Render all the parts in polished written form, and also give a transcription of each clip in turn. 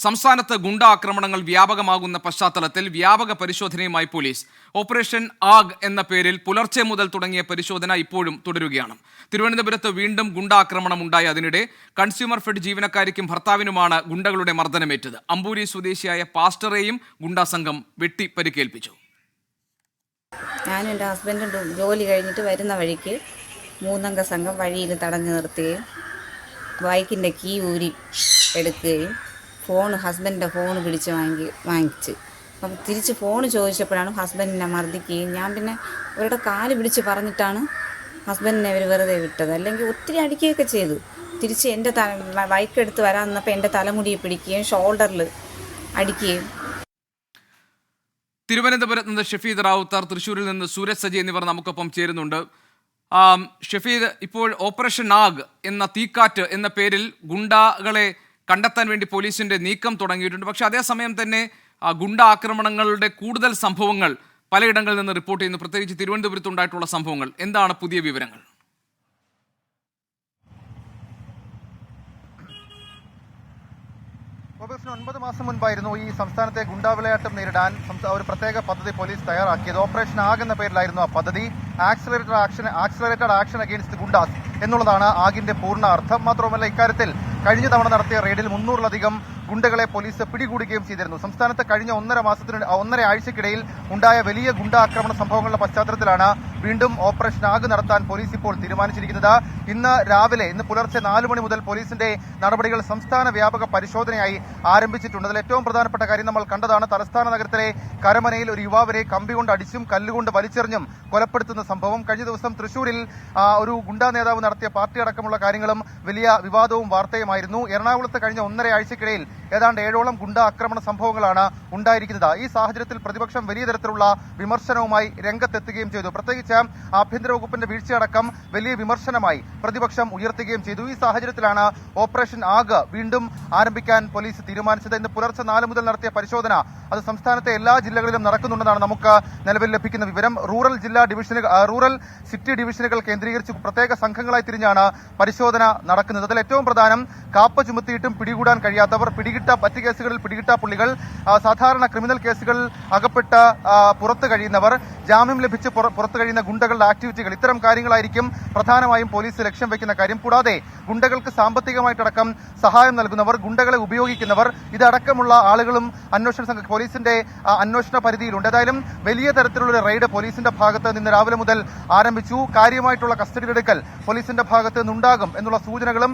സംസ്ഥാനത്ത് ഗുണ്ട ആക്രമണങ്ങൾ വ്യാപകമാകുന്ന പശ്ചാത്തലത്തിൽ വ്യാപക പരിശോധനയുമായി പോലീസ്. ഓപ്പറേഷൻ ആഗ് എന്ന പേരിൽ പുലർച്ചെ മുതൽ തുടങ്ങിയ പരിശോധന ഇപ്പോഴും തുടരുകയാണ്. തിരുവനന്തപുരത്ത് വീണ്ടും ഗുണ്ടാക്രമണം ഉണ്ടായി. അതിനിടെ കൺസ്യൂമർ ഫെഡ് ജീവനക്കാരിക്കും ഭർത്താവിനുമാണ് ഗുണ്ടകളുടെ മർദ്ദനമേറ്റത്. അമ്പൂരി സ്വദേശിയായ പാസ്റ്ററെയും ഗുണ്ടാ സംഘം വെട്ടി പരിക്കേൽപ്പിച്ചു. ഞാനും എൻ്റെ ഹസ്ബൻഡും ജോലി കഴിഞ്ഞിട്ട് വരുന്ന വഴിക്ക് മൂന്നംഗ സംഘം വഴിയിൽ തടഞ്ഞു നിർത്തുകയും ബൈക്കിൻ്റെ കീ ഊരി എടുക്കുകയും ഹസ്ബൻഡിൻ്റെ ഫോൺ പിടിച്ച് വാങ്ങിച്ച് അപ്പം തിരിച്ച് ഫോൺ ചോദിച്ചപ്പോഴാണ് ഹസ്ബൻഡിനെ മർദ്ദിക്കുകയും ഞാൻ പിന്നെ അവരുടെ കാല് പിടിച്ച് പറഞ്ഞിട്ടാണ് ഹസ്ബൻഡിനെ അവർ വെറുതെ വിട്ടത്. അല്ലെങ്കിൽ ഒത്തിരി അടിക്കുകയൊക്കെ ചെയ്തു. തിരിച്ച് എൻ്റെ ബൈക്ക് എടുത്ത് വരാൻ നിന്നപ്പോൾ എൻ്റെ തലമുടിയെ പിടിക്കുകയും ഷോൾഡറിൽ അടിക്കുകയും. തിരുവനന്തപുരത്ത് നിന്ന് ഷഫീദ് റാവുത്തർ, തൃശ്ശൂരിൽ നിന്ന് സൂരജ് സജി എന്നിവർ നമുക്കൊപ്പം ചേരുന്നുണ്ട്. ഷഫീദ്, ഇപ്പോൾ ഓപ്പറേഷൻ ആഗ് എന്ന തീക്കാറ്റ് എന്ന പേരിൽ ഗുണ്ടകളെ കണ്ടെത്താൻ വേണ്ടി പോലീസിന്റെ നീക്കം തുടങ്ങിയിട്ടുണ്ട്. പക്ഷേ അതേസമയം തന്നെ ഗുണ്ട ആക്രമണങ്ങളുടെ കൂടുതൽ സംഭവങ്ങൾ പലയിടങ്ങളിൽ നിന്ന് റിപ്പോർട്ട് ചെയ്യുന്നു, പ്രത്യേകിച്ച് തിരുവനന്തപുരത്ത് ഉണ്ടായിട്ടുള്ള സംഭവങ്ങൾ. എന്താണ് പുതിയ വിവരങ്ങൾ? ഓഗസ്റ്റിന് 9 മാസം മുൻപായിരുന്നു ഈ സംസ്ഥാനത്തെ ഗുണ്ടാവിളയാട്ടം നേരിടാൻ ഒരു പ്രത്യേക പദ്ധതി പോലീസ് തയ്യാറാക്കിയത്. ഓപ്പറേഷൻ ആഗ് എന്ന പേരിലായിരുന്നു ആ പദ്ധതി. ആക്സിലറേറ്റഡ് ആക്ഷൻ അഗെയിൻസ്റ്റ് ഗുണ്ടാസ് എന്നുള്ളതാണ് ആഗിന്റെ പൂർണ്ണ അർത്ഥം. മാത്രവുമല്ല, ഇക്കാര്യത്തിൽ കഴിഞ്ഞ തവണ നടത്തിയ റെയ്ഡിൽ 300-ലധികം ഗുണ്ടകളെ പോലീസ് പിടികൂടുകയും ചെയ്തിരുന്നു. സംസ്ഥാനത്ത് കഴിഞ്ഞ ഒന്നര ആഴ്ചക്കിടയിൽ ഉണ്ടായ വലിയ ഗുണ്ട ആക്രമണ സംഭവങ്ങളുടെ പശ്ചാത്തലത്തിലാണ് വീണ്ടും ഓപ്പറേഷൻ ആഗ് നടത്താൻ പോലീസ് ഇപ്പോൾ തീരുമാനിച്ചിരിക്കുന്നത്. ഇന്ന് പുലർച്ചെ 4 മണി മുതൽ പോലീസിന്റെ നടപടികൾ സംസ്ഥാന വ്യാപക പരിശോധനയായി ആരംഭിച്ചിട്ടുണ്ട്. അതിൽ ഏറ്റവും പ്രധാനപ്പെട്ട കാര്യം നമ്മൾ കണ്ടതാണ്. തലസ്ഥാന നഗരത്തിലെ കരമനയിൽ ഒരു യുവാവിനെ കമ്പി കൊണ്ട് അടിച്ചും കല്ലുകൊണ്ട് വലിച്ചെറിഞ്ഞും കൊലപ്പെടുത്തുന്ന സംഭവം. കഴിഞ്ഞ ദിവസം തൃശൂരിൽ ഒരു ഗുണ്ടാ നേതാവ് നടത്തിയ പാർട്ടി അടക്കമുള്ള കാര്യങ്ങളും വലിയ വിവാദവും വാർത്തയുമായിരുന്നു. എറണാകുളത്ത് കഴിഞ്ഞ 1.5 ആഴ്ചക്കിടയിൽ ഏതാണ്ട് 7ഓളം ഗുണ്ട ആക്രമണ സംഭവങ്ങളാണ് ഉണ്ടായിരിക്കുന്നത്. ഈ സാഹചര്യത്തിൽ പ്രതിപക്ഷം വലിയ തരത്തിലുള്ള വിമർശനവുമായി രംഗത്തെത്തുകയും ചെയ്തു. പ്രത്യേകിച്ച് ആഭ്യന്തര വകുപ്പിന്റെ വീഴ്ചയടക്കം വലിയ വിമർശനമായി പ്രതിപക്ഷം ഉയർത്തുകയും ചെയ്തു. ഈ സാഹചര്യത്തിലാണ് ഓപ്പറേഷൻ ആഗ് വീണ്ടും ആരംഭിക്കാൻ പോലീസ് തീരുമാനിച്ചത്. ഇന്ന് പുലർച്ചെ 4 മുതൽ നടത്തിയ പരിശോധന അത് സംസ്ഥാനത്തെ എല്ലാ ജില്ലകളിലും നടക്കുന്നുണ്ടെന്നാണ് നമുക്ക് നിലവിൽ ലഭിക്കുന്ന വിവരം. റൂറൽ സിറ്റി ഡിവിഷനുകൾ കേന്ദ്രീകരിച്ച് പ്രത്യേക സംഘങ്ങളായി തിരിഞ്ഞാണ് പരിശോധന നടക്കുന്നത്. അതിൽ ഏറ്റവും പ്രധാനം കാപ്പ ചുമത്തിയിട്ടും പിടികൂടാൻ കഴിയാത്തവർ, മറ്റ് കേസുകളിൽ പിടികിട്ടാ പുള്ളികൾ, സാധാരണ ക്രിമിനൽ കേസുകളിൽ അകപ്പെട്ട് പുറത്തു കഴിയുന്നവർ, ജാമ്യം ലഭിച്ച് പുറത്തു കഴിയുന്ന ഗുണ്ടകളുടെ ആക്ടിവിറ്റികൾ, ഇത്തരം കാര്യങ്ങളായിരിക്കും പ്രധാനമായും പോലീസ് ലക്ഷ്യം വെക്കുന്ന കാര്യം. കൂടാതെ ഗുണ്ടകൾക്ക് സാമ്പത്തികമായിട്ടടക്കം സഹായം നൽകുന്നവർ, ഗുണ്ടകളെ ഉപയോഗിക്കുന്നവർ, ഇതടക്കമുള്ള ആളുകളും പോലീസിന്റെ അന്വേഷണ പരിധിയിലുണ്ട്. ഏതായാലും വലിയ തരത്തിലുള്ള റെയ്ഡ് പോലീസിന്റെ ഭാഗത്ത് നിന്ന് രാവിലെ മുതൽ ആരംഭിച്ചു. കാര്യമായിട്ടുള്ള കസ്റ്റഡിയിലെടുക്കൽ പോലീസിന്റെ ഭാഗത്ത് നിന്നുണ്ടാകും എന്നുള്ള സൂചനകളും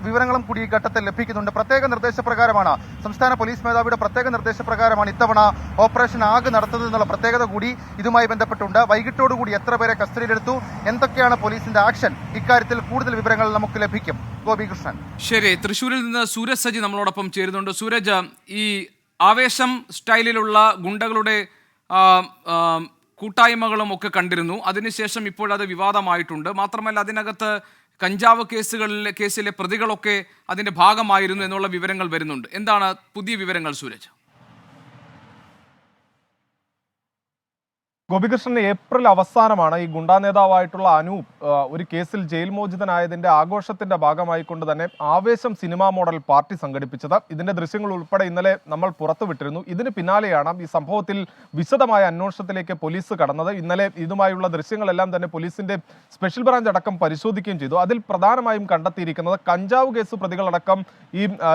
വിവരങ്ങളും കൂടി ഈ ഘട്ടത്തിൽ ലഭിക്കുന്നുണ്ട്. പ്രത്യേക നിർദ്ദേശപ്രകാരമാണ്, സംസ്ഥാന പോലീസ് മേധാവിയുടെ പ്രത്യേക നിർദ്ദേശപ്രകാരമാണ് ഇത്തവണ ഓപ്പറേഷൻ ആഗ് നടത്തുന്നത് എന്നുള്ള പ്രത്യേകത കൂടി ഇതുമായി ബന്ധപ്പെട്ടുണ്ട്. വൈകിട്ടോടുകൂടി എത്ര പേരെ കസ്റ്റഡിയിലെടുത്തു, എന്തൊക്കെയാണ് പോലീസിന്റെ ആക്ഷൻ, ഇക്കാര്യത്തിൽ കൂടുതൽ വിവരങ്ങൾ നമുക്ക് ലഭിക്കും. ഗോപികൃഷ്ണൻ. ശരി, തൃശ്ശൂരിൽ നിന്ന് സൂരജ് സജി നമ്മളോടൊപ്പം ചേരുന്നുണ്ട്. സൂരജ്, ഈ ആവേശം സ്റ്റൈലിലുള്ള ഗുണ്ടകളുടെ കൂട്ടായ്മകളും ഒക്കെ കണ്ടിരുന്നു. അതിനുശേഷം ഇപ്പോഴത് വിവാദമായിട്ടുണ്ട്. മാത്രമല്ല, അതിനകത്ത് കഞ്ചാവ് കേസിലെ പ്രതികളൊക്കെ അതിന്റെ ഭാഗമായിരുന്നു എന്നുള്ള വിവരങ്ങൾ വരുന്നുണ്ട്. എന്താണ് പുതിയ വിവരങ്ങൾ സൂരജ്? ഗോപികൃഷ്ണൻ, ഏപ്രിൽ അവസാനമാണ് ഈ ഗുണ്ടാ നേതാവായിട്ടുള്ള അനൂപ് ഒരു കേസിൽ ജയിൽ മോചിതനായതിന്റെ ആഘോഷത്തിന്റെ ഭാഗമായിക്കൊണ്ട് തന്നെ ആവേശം സിനിമാ മോഡൽ പാർട്ടി സംഘടിപ്പിച്ചത്. ഇതിന്റെ ദൃശ്യങ്ങൾ ഉൾപ്പെടെ ഇന്നലെ നമ്മൾ പുറത്തുവിട്ടിരുന്നു. ഇതിന് പിന്നാലെയാണ് ഈ സംഭവത്തിൽ വിശദമായ അന്വേഷണത്തിലേക്ക് പോലീസ് കടന്നത്. ഇന്നലെ ഇതുമായുള്ള ദൃശ്യങ്ങളെല്ലാം തന്നെ പോലീസിന്റെ സ്പെഷ്യൽ ബ്രാഞ്ച് അടക്കം പരിശോധിക്കുകയും ചെയ്തു. അതിൽ പ്രധാനമായും കണ്ടെത്തിയിരിക്കുന്നത് കഞ്ചാവ് കേസ് പ്രതികളടക്കം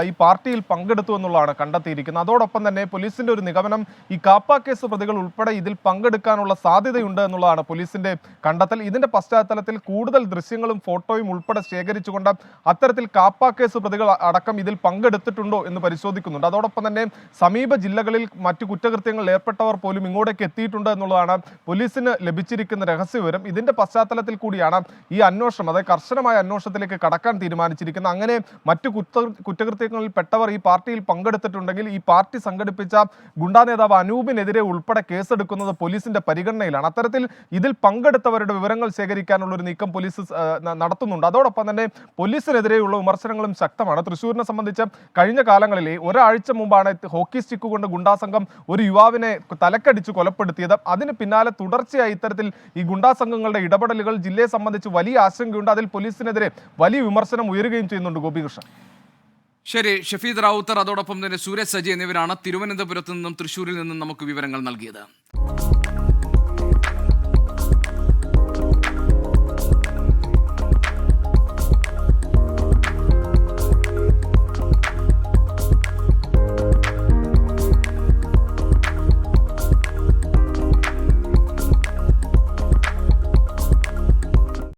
ഈ പാർട്ടിയിൽ പങ്കെടുത്തു എന്നുള്ളതാണ് കണ്ടെത്തിയിരിക്കുന്നത്. അതോടൊപ്പം തന്നെ പോലീസിന്റെ ഒരു നിഗമനം, ഈ കാപ്പ കേസ് പ്രതികൾ ഉൾപ്പെടെ ഇതിൽ പങ്കെടുക്കാനുള്ള സാധ്യതയുണ്ട് എന്നുള്ളതാണ് പോലീസിന്റെ കണ്ടെത്തൽ. ഇതിന്റെ പശ്ചാത്തലത്തിൽ കൂടുതൽ ദൃശ്യങ്ങളും ഫോട്ടോയും ഉൾപ്പെടെ ശേഖരിച്ചുകൊണ്ട് അത്തരത്തിൽ കാപ്പ കേസ് പ്രതികൾ അടക്കം ഇതിൽ പങ്കെടുത്തിട്ടുണ്ടോ എന്ന് പരിശോധിക്കുന്നുണ്ട്. അതോടൊപ്പം തന്നെ സമീപ ജില്ലകളിൽ മറ്റു കുറ്റകൃത്യങ്ങളിൽ ഏർപ്പെട്ടവർ പോലും ഇങ്ങോട്ടേക്ക് എത്തിയിട്ടുണ്ട് എന്നുള്ളതാണ് പോലീസിന് ലഭിച്ചിരിക്കുന്ന രഹസ്യവിവരം. ഇതിന്റെ പശ്ചാത്തലത്തിൽ കൂടിയാണ് ഈ അന്വേഷണം, അതായത് കർശനമായ അന്വേഷണത്തിലേക്ക് കടക്കാൻ തീരുമാനിച്ചിരിക്കുന്നത്. അങ്ങനെ മറ്റു കുറ്റകൃത്യങ്ങളിൽ പെട്ടവർ ഈ പാർട്ടിയിൽ പങ്കെടുത്തിട്ടുണ്ടെങ്കിൽ ഈ പാർട്ടി സംഘടിപ്പിച്ച ഗുണ്ടാ നേതാവ് അനൂപിനെതിരെ ഉൾപ്പെടെ കേസെടുക്കുന്നത് പോലീസിന്റെ പരിഗണനയിലാണ്. അത്തരത്തിൽ ഇതിൽ പങ്കെടുത്തവരുടെ വിവരങ്ങൾ ശേഖരിക്കാനുള്ള ഒരു നീക്കം പോലീസ് നടത്തുന്നുണ്ട്. അതോടൊപ്പം തന്നെ പോലീസിനെതിരെയുള്ള വിമർശനങ്ങളും ശക്തമാണ്. തൃശ്ശൂരിനെ സംബന്ധിച്ച് കഴിഞ്ഞ കാലങ്ങളിൽ ഒരാഴ്ച മുമ്പാണ് ഹോക്കി സ്റ്റിക്ക് കൊണ്ട് ഗുണ്ടാസംഘം ഒരു യുവാവിനെ തലക്കടിച്ച് കൊലപ്പെടുത്തിയത്. അതിന് പിന്നാലെ തുടർച്ചയായി ഇത്തരത്തിൽ ഈ ഗുണ്ടാസംഘങ്ങളുടെ ഇടപെടലുകൾ ജില്ലയെ സംബന്ധിച്ച് വലിയ ആശങ്കയുണ്ട്. അതിൽ പോലീസിനെതിരെ വലിയ വിമർശനം ഉയരുകയും ചെയ്യുന്നുണ്ട്. ഗോപികൃഷ്ണൻ. ശരി, ഷഫീദ് റാവുത്തർ അതോടൊപ്പം തന്നെ സൂരജ് സജി എന്നിവരാണ് തിരുവനന്തപുരത്ത് നിന്നും തൃശ്ശൂരിൽ നിന്നും നമുക്ക് വിവരങ്ങൾ നൽകിയത്.